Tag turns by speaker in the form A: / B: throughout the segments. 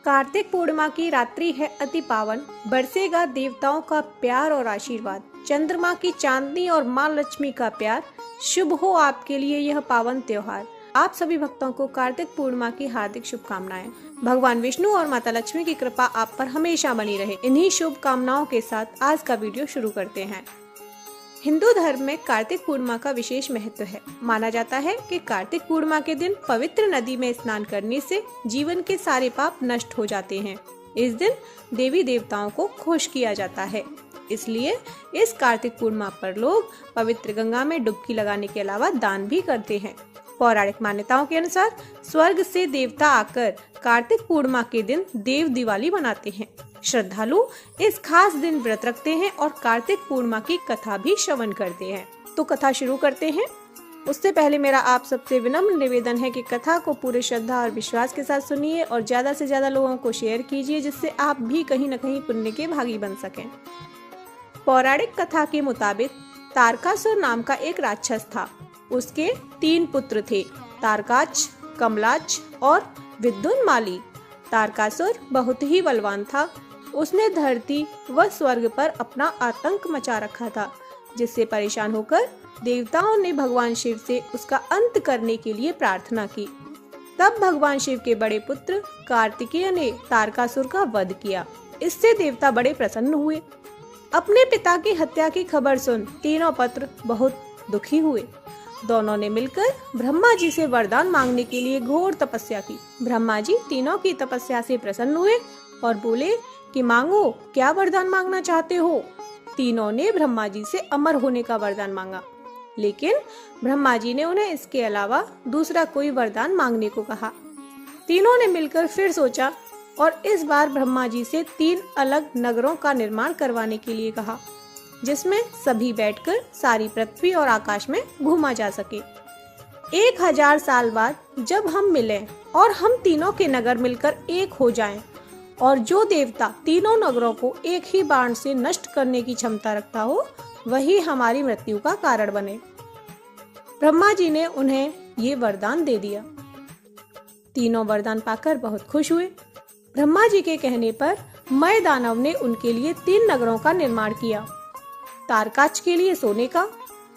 A: कार्तिक पूर्णिमा की रात्रि है अति पावन, बरसेगा देवताओं का प्यार और आशीर्वाद। चंद्रमा की चांदनी और माँ लक्ष्मी का प्यार, शुभ हो आपके लिए यह पावन त्योहार। आप सभी भक्तों को कार्तिक पूर्णिमा की हार्दिक शुभकामनाएं। भगवान विष्णु और माता लक्ष्मी की कृपा आप पर हमेशा बनी रहे। इन्हीं शुभ कामनाओं के साथ आज का वीडियो शुरू करते हैं। हिंदू धर्म में कार्तिक पूर्णिमा का विशेष महत्व है। माना जाता है कि कार्तिक पूर्णिमा के दिन पवित्र नदी में स्नान करने से जीवन के सारे पाप नष्ट हो जाते हैं। इस दिन देवी देवताओं को खुश किया जाता है, इसलिए इस कार्तिक पूर्णिमा पर लोग पवित्र गंगा में डुबकी लगाने के अलावा दान भी करते हैं। पौराणिक मान्यताओं के अनुसार स्वर्ग से देवता आकर कार्तिक पूर्णिमा के दिन देव दिवाली मनाते हैं। श्रद्धालु इस खास दिन व्रत रखते हैं और कार्तिक पूर्णिमा की कथा भी श्रवण करते हैं। तो कथा शुरू करते हैं। उससे पहले मेरा आप सबसे विनम्र निवेदन है कि कथा को पूरे श्रद्धा और विश्वास के साथ सुनिए और ज्यादा से ज्यादा लोगों को शेयर कीजिए, जिससे आप भी कहीं न कहीं पुण्य के भागी बन सकें। पौराणिक कथा के मुताबिक तारकासुर नाम का एक राक्षस था। उसके 3 पुत्र थे, तारकाच, कमलाच और विद्युन्माली। तारकासुर बहुत ही बलवान था। उसने धरती व स्वर्ग पर अपना आतंक मचा रखा था, जिससे परेशान होकर देवताओं ने भगवान शिव से उसका अंत करने के लिए प्रार्थना की। तब भगवान शिव के बड़े पुत्र कार्तिकेय ने तारकासुर का वध किया। इससे देवता बड़े प्रसन्न हुए। अपने पिता की हत्या की खबर सुन तीनों पुत्र बहुत दुखी हुए। दोनों ने मिलकर ब्रह्मा जी से वरदान मांगने के लिए घोर तपस्या की। ब्रह्मा जी तीनों की तपस्या से प्रसन्न हुए और बोले कि मांगो, क्या वरदान मांगना चाहते हो। तीनों ने ब्रह्मा जी से अमर होने का वरदान मांगा, लेकिन ब्रह्मा जी ने उन्हें इसके अलावा दूसरा कोई वरदान मांगने को कहा। तीनों ने मिलकर फिर सोचा और इस बार ब्रह्मा जी से 3 अलग नगरों का निर्माण करवाने के लिए कहा, जिसमें सभी बैठकर सारी पृथ्वी और आकाश में घूमा जा सके। 1000 साल बाद जब हम मिलें और हम तीनों के नगर मिलकर एक हो जाएं, और जो देवता तीनों नगरों को एक ही बाण से नष्ट करने की क्षमता रखता हो, वही हमारी मृत्यु का कारण बने। ब्रह्मा जी ने उन्हें ये वरदान दे दिया। तीनों वरदान पाकर बहुत खुश हुए। ब्रह्मा जी के कहने पर मय दानव ने उनके लिए 3 नगरों का निर्माण किया। तारकाच के लिए सोने का,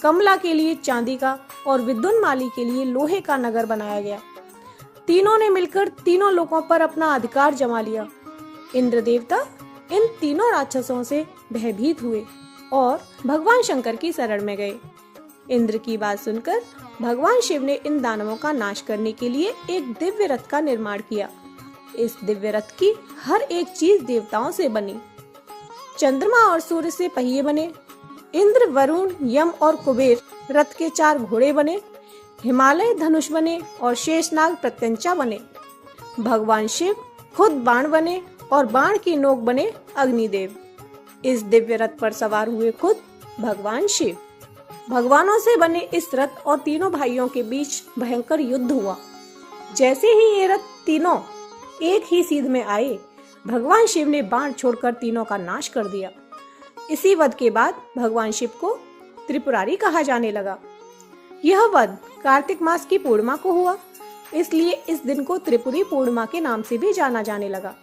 A: कमला के लिए चांदी का और विद्युन्माली के लिए लोहे का नगर बनाया गया। तीनों ने मिलकर तीनों लोकों पर अपना अधिकार जमा लिया। इंद्र देवता इन तीनों राक्षसों से भयभीत हुए और भगवान शंकर की शरण में गए। इंद्र की बात सुनकर भगवान शिव ने इन दानवों का नाश करने के लिए एक दिव्य रथ का निर्माण किया। इस दिव्य रथ की हर एक चीज देवताओं से बनी। चंद्रमा और सूर्य से पहिए बने। इंद्र, वरुण, यम और कुबेर रथ के 4 घोड़े बने। हिमालय धनुष बने और शेषनाग प्रत्यंचा बने। भगवान शिव खुद बाण बने और बाण की नोक बने अग्निदेव। इस दिव्य रथ पर सवार हुए खुद भगवान शिव। भगवानों से बने इस रथ और तीनों भाइयों के बीच भयंकर युद्ध हुआ। जैसे ही ये रथ तीनों एक ही सीध में आए, भगवान शिव ने बाण छोड़कर तीनों का नाश कर दिया। इसी वध के बाद भगवान शिव को त्रिपुरारी कहा जाने लगा। यह वध कार्तिक मास की पूर्णिमा को हुआ, इसलिए इस दिन को त्रिपुरी पूर्णिमा के नाम से भी जाना जाने लगा।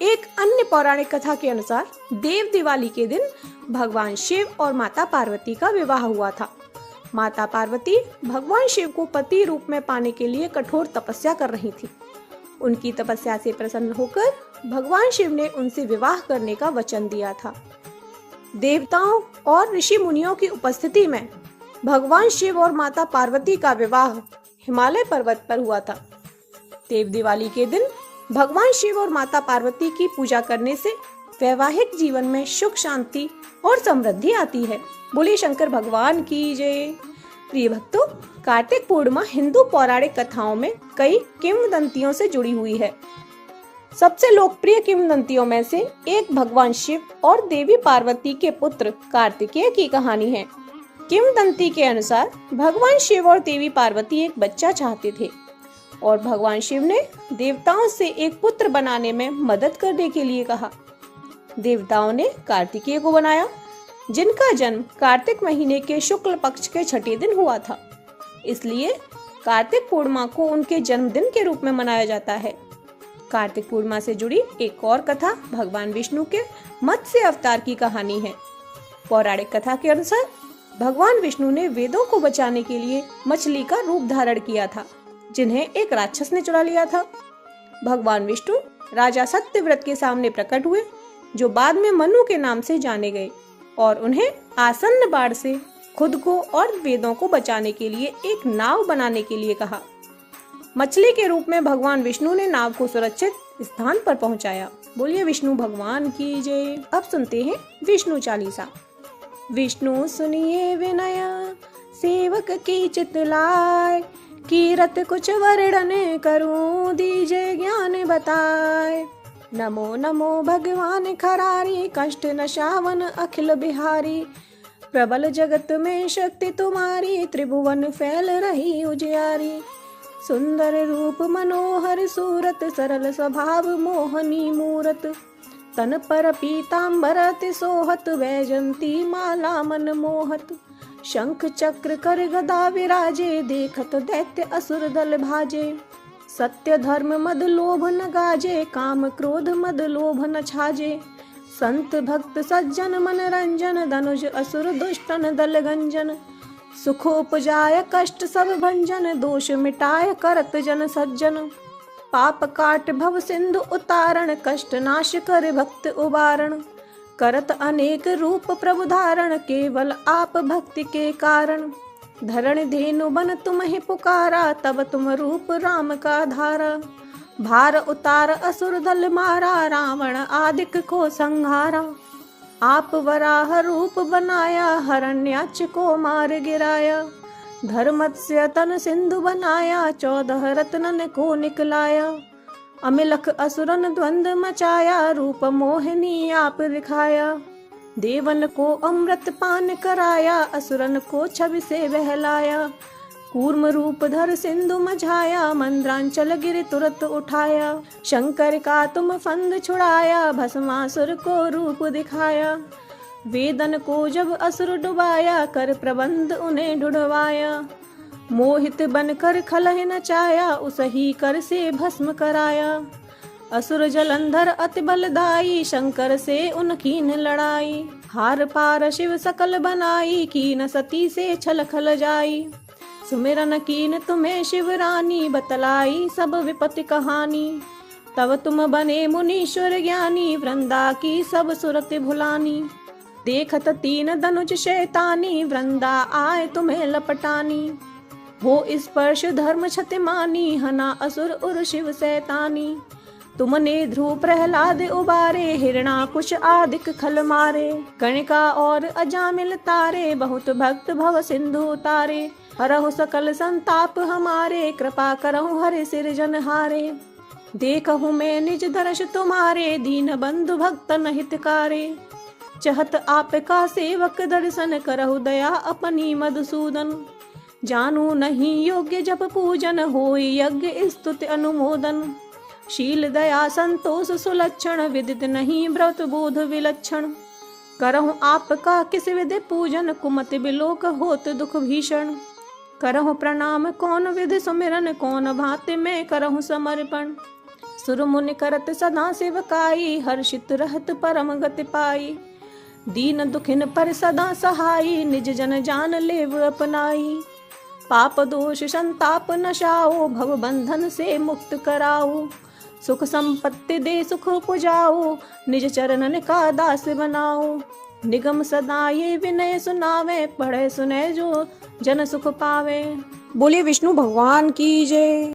A: एक अन्य पौराणिक कथा के अनुसार देव दिवाली के दिन भगवान शिव और माता पार्वती का विवाह हुआ था। माता पार्वती भगवान शिव को पति रूप में पाने के लिए कठोर तपस्या कर रही थी। उनकी तपस्या से प्रसन्न होकर भगवान शिव ने उनसे विवाह करने का वचन दिया था। देवताओं और ऋषि मुनियों की उपस्थिति में भगवान शिव और माता पार्वती का विवाह हिमालय पर्वत पर हुआ था। देव दिवाली के दिन भगवान शिव और माता पार्वती की पूजा करने से वैवाहिक जीवन में सुख, शांति और समृद्धि आती है। बोले शंकर भगवान की जय। प्रिय भक्तों, कार्तिक पूर्णिमा हिंदू पौराणिक कथाओं में कई किंवदंतियों से जुड़ी हुई है। सबसे लोकप्रिय किंवदंतियों में से एक भगवान शिव और देवी पार्वती के पुत्र कार्तिकेय की कहानी है। किंवदंती के अनुसार भगवान शिव और देवी पार्वती एक बच्चा चाहते थे और भगवान शिव ने देवताओं से एक पुत्र बनाने में मदद करने के लिए कहा। देवताओं ने कार्तिकेय को बनाया, जिनका जन्म कार्तिक महीने के शुक्ल पक्ष के 6ठे दिन हुआ था। इसलिए कार्तिक पूर्णिमा को उनके जन्मदिन के रूप में मनाया जाता है। कार्तिक पूर्णिमा से जुड़ी एक और कथा भगवान विष्णु के मत्स्य अवतार की कहानी है। पौराणिक कथा के अनुसार भगवान विष्णु ने वेदों को बचाने के लिए मछली का रूप धारण किया था, जिन्हें एक राक्षस ने चुरा लिया था। भगवान विष्णु राजा सत्यव्रत के सामने प्रकट हुए, जो बाद में मनु के नाम से जाने गए, और उन्हें आसन्न बाढ़ से खुद को और वेदों को बचाने के लिए एक नाव बनाने के लिए कहा। मछली के रूप में भगवान विष्णु ने नाव को सुरक्षित स्थान पर पहुंचाया। बोलिए विष्णु भगवान की जय। अब सुनते हैं विष्णु चालीसा। विष्णु सुनिए विनय सेवक की चितलाय, कीरत कुछ वर्णन करूं दीजे ज्ञान बताए। नमो नमो भगवान खरारी, कष्ट नशावन अखिल बिहारी। प्रबल जगत में शक्ति तुम्हारी, त्रिभुवन फैल रही उजियारी। सुंदर रूप मनोहर सूरत, सरल स्वभाव मोहनी मूरत। तन पर पीतांबर अति सोहत, वैजंती माला मन मोहत। शंख चक्र कर गदा विराजे, देखत दैत्य असुर दल भाजे। सत्य धर्म मद लोभ न गाजे, काम क्रोध मद लोभ न छाजे। संत भक्त सज्जन मन रंजन, धनुज असुर दुष्टन दल गंजन। सुख उपजाय कष्ट सब भंजन, दोष मिटाय करत जन सज्जन। पाप काट भव सिंधु उतारण, कष्ट नाश कर भक्त उबारण। करत अनेक रूप प्रभु धारण, केवल आप भक्ति के कारण। धरण धेनु बन तुम्हें पुकारा, तब तुम रूप राम का धारा। भार उतार असुर दल मारा, रावण आदिक को संहारा। आप वराह रूप बनाया, हरण्याक्ष को मार गिराया। धर्मत्स्य तन सिंधु बनाया, 14 रत्नन को निकलाया। अमिलख असुरन द्वंद मचाया, रूप मोहिनी आप दिखाया। देवन को अमृत पान कराया, असुरन को छवि से बहलाया। कूर्म रूप धर सिंधु मझाया, मंद्रांचल गिर तुरत उठाया। शंकर का तुम फंद छुड़ाया, भस्मासुर को रूप दिखाया। वेदन को जब असुर डुबाया, कर प्रबंध उन्हें ढुढ़वाया। मोहित बनकर खलह नचाया, उसही कर से भस्म कराया। असुर जलंधर अति बलदाई, शंकर से उनकीन लड़ाई। हार पार शिव सकल बनाई, कीन सती से छल खल जाई। सुमिरन कीन तुम्हें शिवरानी, बतलाई सब विपत्ति कहानी। तब तुम बने मुनीश्वर ज्ञानी, वृंदा की सब सुरति भुलानी। देखत 3 धनुज शैतानी, वृंदा आए तुम्हें लपटानी। हो स्पर्श धर्म क्षतिमानी, हना असुर उर शिव सैतानी। तुमने ध्रुव प्रहलाद उबारे, हिरणाकुश आदिक खल मारे। कणिका और अजामिल तारे, बहुत भक्त भव सिंधु उतारे। हरहु सकल संताप हमारे, कृपा करहु हरि सिरजनहारे। देखहु मैं निज दर्श तुम्हारे, दीन बंधु भक्तन हितकारे। चहत आपका सेवक दर्शन, करहु दया अपनी मधुसूदन। जानू नहीं योग्य जप पूजन, होई यज्ञ स्तुति अनुमोदन। शील दया संतोष सुलक्षण, विदित नहीं व्रत बोध विलक्षण। करहु आपका किस विधि पूजन, कुमति बिलोक होत दुख भीषण। करहु प्रणाम कौन विधि सुमिरन, कौन भांति में करहु समर्पण। सुर मुनि करत सदा सेवकाई, हर्षित रहत परम गति पाई। दीन दुखिन पर सदा सहाई, निज जन जान लेव अपनाई। पाप दोष संताप नशाओ, भव बंधन से मुक्त कराओ। सुख संपत्ति दे सुख पुजाओ, निज चरणन का दास बनाओ। निगम सदा ये विनय सुनावे, पढ़े सुने जो जन सुख पावे। बोलिए विष्णु भगवान की जय।